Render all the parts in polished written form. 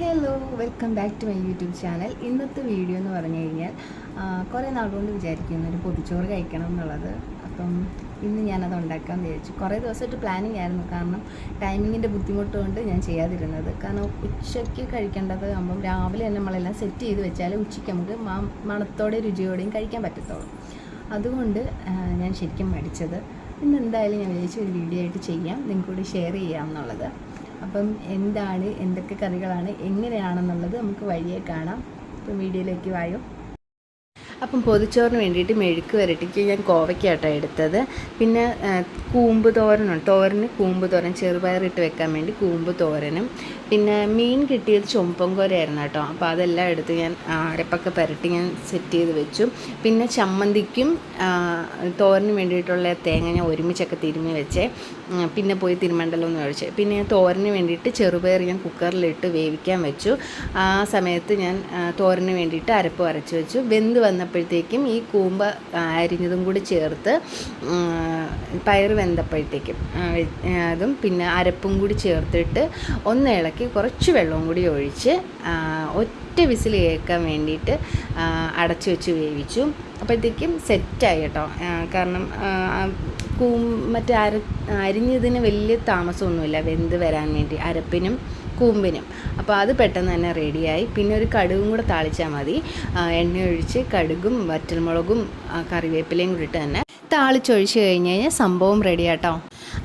Hello, welcome back to my YouTube channel. ഇന്നത്തെ video എന്ന് പറഞ്ഞു കഴിഞ്ഞാൽ കുറേ നാളുകൊണ്ട് വിചാരിക്കുന്നു ഒരു പൊതിച്ചോറ് കഴിക്കണം എന്നുള്ളത്. അപ്പം ഇന്ന് ഞാനത് ഉണ്ടാക്കാമെന്ന് വിചാരിച്ചു. കുറേ ദിവസമായിട്ട് പ്ലാനിങ് ആയിരുന്നു, കാരണം ടൈമിങ്ങിൻ്റെ ബുദ്ധിമുട്ട് കൊണ്ട് ഞാൻ ചെയ്യാതിരുന്നത്. കാരണം ഉച്ചയ്ക്ക് കഴിക്കേണ്ടത് ആകുമ്പം രാവിലെ തന്നെ നമ്മളെല്ലാം സെറ്റ് ചെയ്ത് വെച്ചാൽ ഉച്ചയ്ക്ക് നമുക്ക് മണത്തോടെയും രുചിയോടെയും കഴിക്കാൻ പറ്റത്തുള്ളൂ. അതുകൊണ്ട് ഞാൻ ശരിക്കും മടിച്ചത്. ഇന്ന് എന്തായാലും ഞാൻ വിചാരിച്ചു ഒരു വീഡിയോ ആയിട്ട് ചെയ്യാം, നിങ്ങൾക്കൂടി ഷെയർ ചെയ്യാം എന്നുള്ളത്. അപ്പം എന്തൊക്കെ കറികളാണ്, എങ്ങനെയാണെന്നുള്ളത് നമുക്ക് വഴിയെ കാണാം. അപ്പം വീഡിയോയിലേക്ക് വായോ. അപ്പം പൊതിച്ചോറിന് വേണ്ടിയിട്ട് മെഴുക്ക് വരട്ടിക്ക് ഞാൻ കോവയ്ക്കാട്ടോ എടുത്തത്. പിന്നെ കൂമ്പ് തോരന് കൂമ്പ് തോരൻ, ചെറുപയറിട്ട് വെക്കാൻ വേണ്ടി കൂമ്പ് തോരനും, പിന്നെ മീൻ കിട്ടിയത് ചുമപ്പൻകോരയായിരുന്നു കേട്ടോ. അപ്പോൾ അതെല്ലാം എടുത്ത് ഞാൻ അരപ്പൊക്കെ പുരട്ടി ഞാൻ സെറ്റ് ചെയ്ത് വെച്ചു. പിന്നെ ചമ്മന്തിക്കും തോരന് വേണ്ടിയിട്ടുള്ള തേങ്ങ ഞാൻ ഒരുമിച്ചൊക്കെ തിരുമ്മി വെച്ചേ, പിന്നെ പോയി തിരുമണ്ടല്ലോ എന്ന് ചോദിച്ചേ. പിന്നെ ഞാൻ തോരന് വേണ്ടിയിട്ട് ചെറുപയർ ഞാൻ കുക്കറിലിട്ട് വേവിക്കാൻ വെച്ചു. ആ സമയത്ത് ഞാൻ തോരന് വേണ്ടിയിട്ട് അരപ്പ് അരച്ച് വെച്ചു. വെന്ത് വന്നപ്പോഴത്തേക്കും ഈ കൂമ്പ് അരിഞ്ഞതും കൂടി ചേർത്ത്, പയർ വെന്തപ്പോഴത്തേക്കും അതും പിന്നെ അരപ്പും കൂടി ചേർത്തിട്ട് ഒന്ന് ഇളക്കി കുറച്ച് വെള്ളവും കൂടി ഒഴിച്ച് ഒറ്റ വിസിൽ കേൾക്കാൻ വേണ്ടിയിട്ട് അടച്ചു വെച്ച് വേവിച്ചു. അപ്പോഴത്തേക്കും സെറ്റായി കേട്ടോ. കാരണം മറ്റേ അരിഞ്ഞതിന് വലിയ താമസമൊന്നുമില്ല വെന്ത് വരാൻ വേണ്ടി, അരപ്പിനും കൂമ്പിനും. അപ്പോൾ അത് പെട്ടെന്ന് തന്നെ റെഡിയായി. പിന്നെ ഒരു കടുകും കൂടെ താളിച്ചാൽ മതി. എണ്ണ ഒഴിച്ച് കടുകും വറ്റൽമുളകും കറിവേപ്പിലയും കൂടി ഇട്ട് തന്നെ താളിച്ചൊഴിച്ച് കഴിഞ്ഞ് കഴിഞ്ഞാൽ സംഭവം റെഡിയാട്ടോ.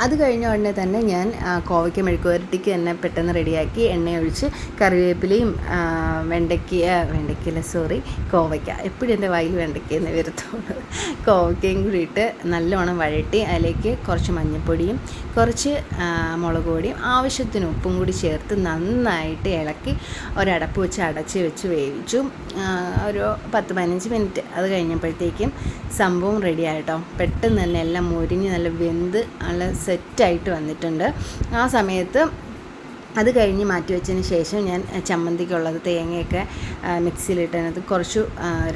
അത് കഴിഞ്ഞ ഉടനെ തന്നെ ഞാൻ കോവയ്ക്ക മെഴുക്ക് വരട്ടിക്ക് തന്നെ പെട്ടെന്ന് റെഡിയാക്കി. എണ്ണയൊഴിച്ച് കറിവേപ്പിലയും കോവയ്ക്ക, എപ്പോഴും എൻ്റെ വായിൽ വെണ്ടയ്ക്കയെന്ന് വരത്തുള്ളൂ. കോവയ്ക്കയും കൂടി ഇട്ട് നല്ലോണം വഴട്ടി അതിലേക്ക് കുറച്ച് മഞ്ഞൾപ്പൊടിയും കുറച്ച് മുളക് പൊടിയും ആവശ്യത്തിന് ഉപ്പും കൂടി ചേർത്ത് നന്നായിട്ട് ഇളക്കി ഒരടപ്പ് വെച്ച് അടച്ച് വെച്ച് വേവിച്ചു. ഒരു 10-15 മിനിറ്റ്. അത് കഴിഞ്ഞപ്പോഴത്തേക്കും സംഭവം റെഡിയായിട്ടോ. പെട്ടെന്ന് തന്നെ എല്ലാം മുരിഞ്ഞ് നല്ല വെന്ത് നല്ല സെറ്റായിട്ട് വന്നിട്ടുണ്ട്. ആ സമയത്ത് അത് കഴിഞ്ഞ് മാറ്റി വെച്ചതിന് ശേഷം ഞാൻ ചമ്മന്തിക്കുള്ളത് തേങ്ങയൊക്കെ മിക്സിയിലിട്ടതിനകത്ത് കുറച്ച്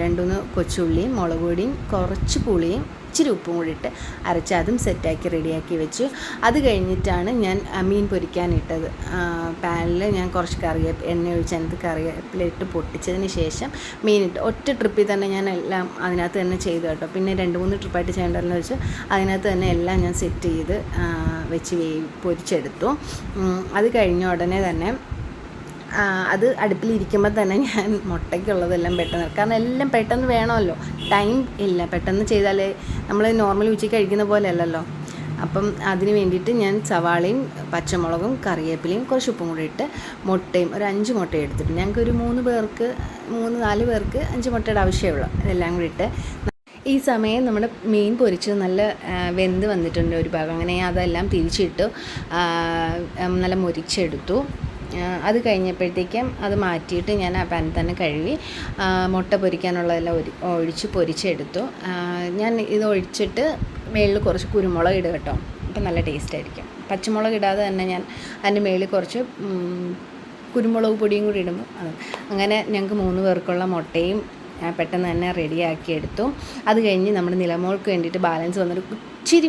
2-3 കൊച്ചുള്ളിയും മുളക് പൊടിയും കുറച്ച് പുളിയും ഇച്ചിരി ഉപ്പും കൂടി ഇട്ട് അരച്ച് അതും സെറ്റാക്കി റെഡിയാക്കി വെച്ചു. അത് കഴിഞ്ഞിട്ടാണ് ഞാൻ മീൻ പൊരിക്കാനിട്ടത്. പാനിൽ ഞാൻ കുറച്ച് എണ്ണ ഒഴിച്ച് അതിനകത്ത് കറിവേപ്പിലിട്ട് പൊട്ടിച്ചതിന് ശേഷം മീനിട്ട് ഒറ്റ ട്രിപ്പിൽ തന്നെ ഞാൻ എല്ലാം അതിനകത്ത് തന്നെ ചെയ്തു കേട്ടോ. പിന്നെ 2-3 ട്രിപ്പായിട്ട് ചെയ്യേണ്ടതെന്ന് വെച്ച് അതിനകത്ത് തന്നെ എല്ലാം ഞാൻ സെറ്റ് ചെയ്ത് വെച്ച് പൊരിച്ചെടുത്തു. അത് കഴിഞ്ഞ ഉടനെ തന്നെ അത് അടുപ്പിലിരിക്കുമ്പോൾ തന്നെ ഞാൻ മുട്ടയ്ക്കുള്ളതെല്ലാം പെട്ടെന്ന്, കാരണം എല്ലാം പെട്ടെന്ന് വേണമല്ലോ, ടൈം ഇല്ല, പെട്ടെന്ന് ചെയ്താലേ നമ്മൾ നോർമലി ഉച്ചയ്ക്ക് കഴിക്കുന്ന പോലെ അല്ലല്ലോ. അപ്പം അതിന് വേണ്ടിയിട്ട് ഞാൻ സവാളയും പച്ചമുളകും കറിവേപ്പിലയും കുറച്ച് ഉപ്പും കൂടി ഇട്ട് മുട്ടയും ഒരു 5 മുട്ട എടുത്തിട്ട്, ഞങ്ങൾക്കൊരു 3-4 പേർക്ക് 5 മുട്ടയുടെ ആവശ്യമുള്ളൂ. ഇതെല്ലാം കൂടി ഇട്ട് ഈ സമയം നമ്മുടെ മീൻ പൊരിച്ചത് നല്ല വെന്ത് വന്നിട്ടുണ്ട് ഒരു ഭാഗം. അങ്ങനെ അതെല്ലാം തിരിച്ചിട്ട് നല്ല മുരിച്ചെടുത്തു. അത് കഴിഞ്ഞപ്പോഴത്തേക്കും അത് മാറ്റിയിട്ട് ഞാൻ ആ പാൻ തന്നെ കഴുകി മുട്ട പൊരിക്കാനുള്ളതെല്ലാം ഒഴിച്ച് പൊരിച്ചെടുത്തു. ഞാൻ ഇത് ഒഴിച്ചിട്ട് മേളിൽ കുറച്ച് കുരുമുളക് ഇടുക കേട്ടോ. അപ്പം നല്ല ടേസ്റ്റ് ആയിരിക്കും. പച്ചമുളക് ഇടാതെ തന്നെ ഞാൻ അതിൻ്റെ മേളിൽ കുറച്ച് കുരുമുളക് പൊടിയും കൂടി ഇടുമ്പോൾ അങ്ങനെ ഞങ്ങൾക്ക് 3 പേർക്കുള്ള മുട്ടയും പെട്ടെന്ന് തന്നെ റെഡിയാക്കിയെടുത്തു. അത് കഴിഞ്ഞ് നമ്മുടെ നിലമോൾക്ക് വേണ്ടിയിട്ട് ബാലൻസ് വന്നൊരു ഇച്ചിരി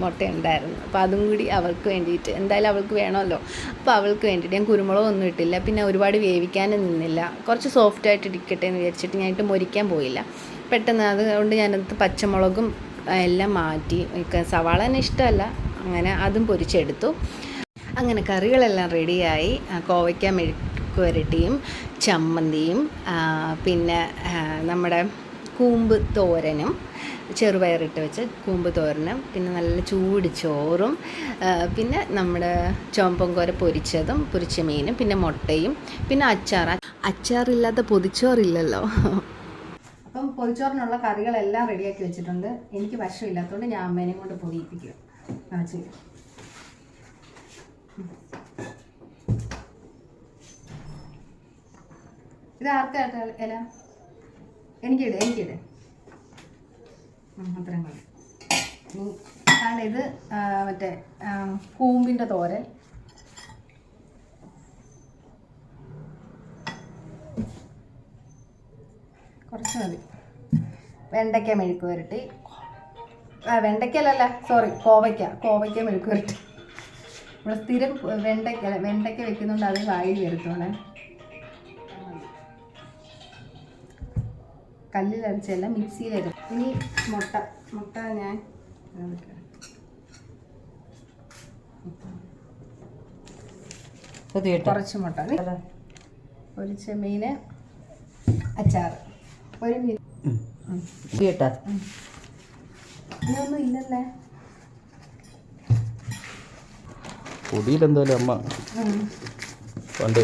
മുട്ട ഉണ്ടായിരുന്നു. അപ്പോൾ അതും കൂടി അവൾക്ക് വേണ്ടിയിട്ട്, എന്തായാലും അവൾക്ക് വേണമല്ലോ, അപ്പോൾ അവൾക്ക് വേണ്ടിയിട്ട് ഞാൻ കുരുമുളകൊന്നും ഇട്ടില്ല. പിന്നെ ഒരുപാട് വേവിക്കാനും നിന്നില്ല, കുറച്ച് സോഫ്റ്റായിട്ട് ഇരിക്കട്ടെ എന്ന് വിചാരിച്ചിട്ട് ഞാനിട്ട് മൊരിക്കാൻ പോയില്ല. പെട്ടെന്ന് അതുകൊണ്ട് ഞാനത് പച്ചമുളകും എല്ലാം മാറ്റി, സവാള തന്നെ ഇഷ്ടമല്ല, അങ്ങനെ അതും പൊരിച്ചെടുത്തു. അങ്ങനെ കറികളെല്ലാം റെഡിയായി. കോവയ്ക്ക മെഴുക്ക് വരട്ടിയും ചമ്മന്തിയും പിന്നെ നമ്മുടെ കൂമ്പ് തോരനും, ചെറുപയറിട്ട് വെച്ച കൂമ്പ് തോരനും, പിന്നെ നല്ല ചൂട് ചോറും, പിന്നെ നമ്മുടെ ചുമപ്പൻകോര പൊരിച്ചതും പൊരിച്ച മീനും, പിന്നെ മുട്ടയും, പിന്നെ അച്ചാറില്ലാത്ത പൊതിച്ചോറില്ലല്ലോ. അപ്പം പൊതിച്ചോറിനുള്ള കറികളെല്ലാം റെഡിയാക്കി വെച്ചിട്ടുണ്ട്. എനിക്ക് വശമില്ലാത്തതുകൊണ്ട് ഞാൻ അമ്മേനെയും കൊണ്ട് പൊതിയിപ്പിക്കുക. ഇത് ആർക്കായിട്ട് ഇല? എനിക്കിട് അത്രയും മതി. കാരണം ഇത് മറ്റേ കൂമ്പിൻ്റെ തോരൻ, കുറച്ച് മതി. വെണ്ടയ്ക്ക മെഴുക്ക് വരട്ടി, കോവയ്ക്ക മെഴുക്ക് വരട്ടി. ഇവിടെ സ്ഥിരം വെണ്ടയ്ക്ക വെക്കുന്നുണ്ട്, അത് വായിൽ വരുത്തോണേ. കല്ലിലരച്ചല്ല, മിക്സിയിലിടും. ഇനി മുട്ട ഞാൻ കുറച്ച് മുട്ട, ഒരു ചെമ്മീന് അച്ചാർ, ഒരു മീൻ. ഇതൊന്നും ഇല്ലല്ലേ പൊടിയിലെന്തായാലും അമ്മ പണ്ട്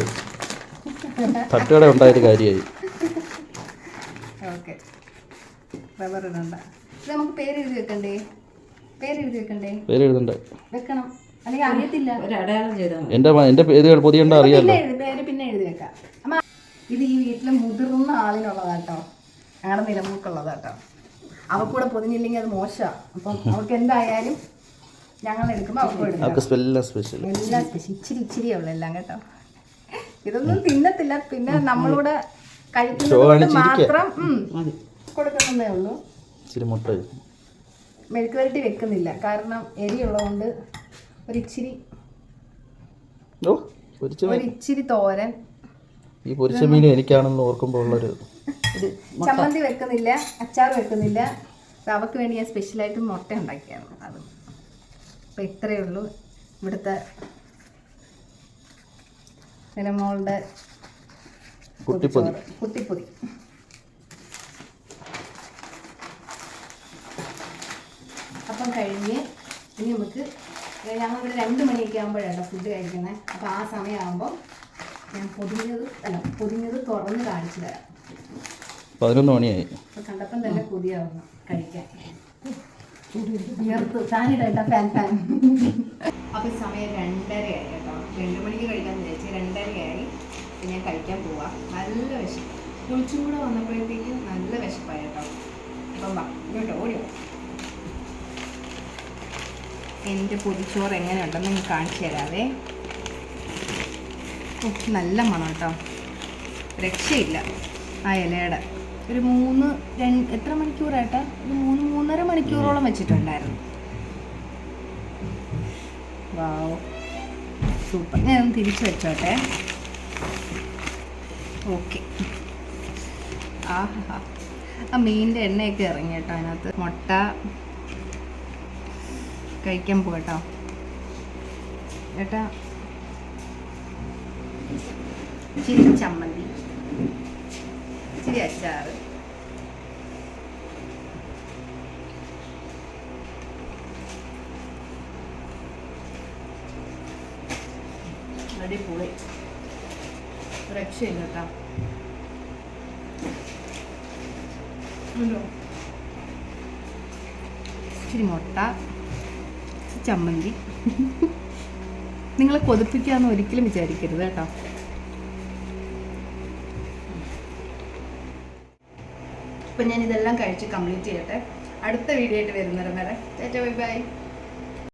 തട്ടുകട ഉണ്ടായൊരു കാര്യമായി. ഓക്കെ, റബ്ബർ ഇടണ്ട. ഇത് നമുക്ക് പേരെഴുതി വെക്കണ്ടേ? പേരെഴുതണ്ടേ? വെക്കണം, അല്ലെങ്കിൽ അറിയത്തില്ല. എൻ്റെ പേര് പൊതിയണ്ട അറിയാമല്ലോ. പേര് പിന്നെ എഴുതി വെക്കാം. അമ്മ, ഇത് ഈ വീട്ടിലെ മുതിർന്ന ആളിനുള്ളതാട്ടോ, ഞങ്ങളുടെ നിലനിൽക്കുള്ളതാട്ടോ. അവക്കൂടെ പൊതിഞ്ഞില്ലെങ്കിൽ അത് മോശമാണ്. അപ്പം അവർക്ക് എന്തായാലും ഞങ്ങൾ എടുക്കുമ്പോൾ അവർക്ക് എല്ലാം സ്പെഷ്യൽ, ഇച്ചിരിയേ ഉള്ളൂ എല്ലാം കേട്ടോ. ഇതൊന്നും തിന്നത്തില്ല, പിന്നെ നമ്മളൂടെ കഴിക്കുന്നത് മാത്രം കൊടുക്കുന്നതേ ഉള്ളൂ. മെഴുക്ക് വരട്ടി വെക്കുന്നില്ല, കാരണം എരിയുള്ളതുകൊണ്ട് ഒരിച്ചിരി തോരൻ. ഈ പൊരിച്ച മീൻ എനിക്കാണെന്ന് ഓർക്കുമ്പോൾ ഉള്ളൊരു ചമ്മന്തി വെക്കുന്നില്ല, അച്ചാർ വെക്കുന്നില്ല. അവർക്ക് വേണ്ടി ഞാൻ സ്പെഷ്യലായിട്ട് മുട്ട ഉണ്ടാക്കിയാണ് അത്. അപ്പം ഇത്രയേ ഉള്ളൂ ഇവിടുത്തെ നിലമോളുടെ കുട്ടിപ്പൊതി. അപ്പം കഴിഞ്ഞ് ഇനി നമുക്ക് ഞങ്ങളിവിടെ 2 മണിയൊക്കെ ആകുമ്പോഴാണ് ഫുഡ് കഴിക്കുന്നത്. അപ്പോൾ ആ സമയമാകുമ്പോൾ ഞാൻ പൊതിഞ്ഞത് തുറന്ന് കാണിച്ചു തരാം. 11 മണിയായി. അപ്പോൾ കണ്ടപ്പം തന്നെ കൊതിയാവുന്നു കഴിക്കാൻ. ഫാൻ. അപ്പോൾ സമയം 2:30 ആയി കേട്ടോ. 2 മണിക്ക് കഴിക്കാൻ വിചാരിച്ചു, 2:30 ആയി. ഞാൻ കഴിക്കാൻ പോവാം. നല്ല വിശപ്പ്, കുളിച്ചും കൂടെ വന്നപ്പോഴത്തേക്കും നല്ല വിശപ്പായി കേട്ടോ. അപ്പം വാ ഇങ്ങോട്ടോ, ഓടിയോ. എൻ്റെ പൊതിച്ചോറ് എങ്ങനെയുണ്ടെന്ന് ഞാൻ കാണിച്ചു തരാവേ. നല്ല മണം കേട്ടോ, രക്ഷയില്ല. ആ ഇലയുടെ ഒരു 2 എത്ര മണിക്കൂറായിട്ടാ? ഒരു 3-3.5 മണിക്കൂറോളം വെച്ചിട്ടുണ്ടായിരുന്നു. വാവ്, സൂപ്പർ. ഞാൻ ഒന്ന് തിരിച്ചു വെച്ചോട്ടെ. ഓക്കെ. ആഹാ, ആ മീനിൻ്റെ എണ്ണയൊക്കെ ഇറങ്ങി കേട്ടോ അതിനകത്ത്. മുട്ട കഴിക്കാൻ പോകട്ടോ ഏട്ടാ. ഇച്ചിരി ചമ്മന്തി, ഇച്ചിരി അച്ചാർ, അടിപൊളി, രക്ഷയില്ല കേട്ടോ. ഇച്ചിരി മുട്ട, ചമ്മന്തി. നിങ്ങളെ കൊതിപ്പിക്കാമെന്ന് ഒരിക്കലും വിചാരിക്കരുത് കേട്ടോ. അപ്പം ഞാൻ ഇതെല്ലാം കഴിച്ച് കംപ്ലീറ്റ് ചെയ്യട്ടെ. അടുത്ത വീഡിയോ ആയിട്ട് വരുന്നവരെ ടാറ്റാ, ബൈ ബൈ.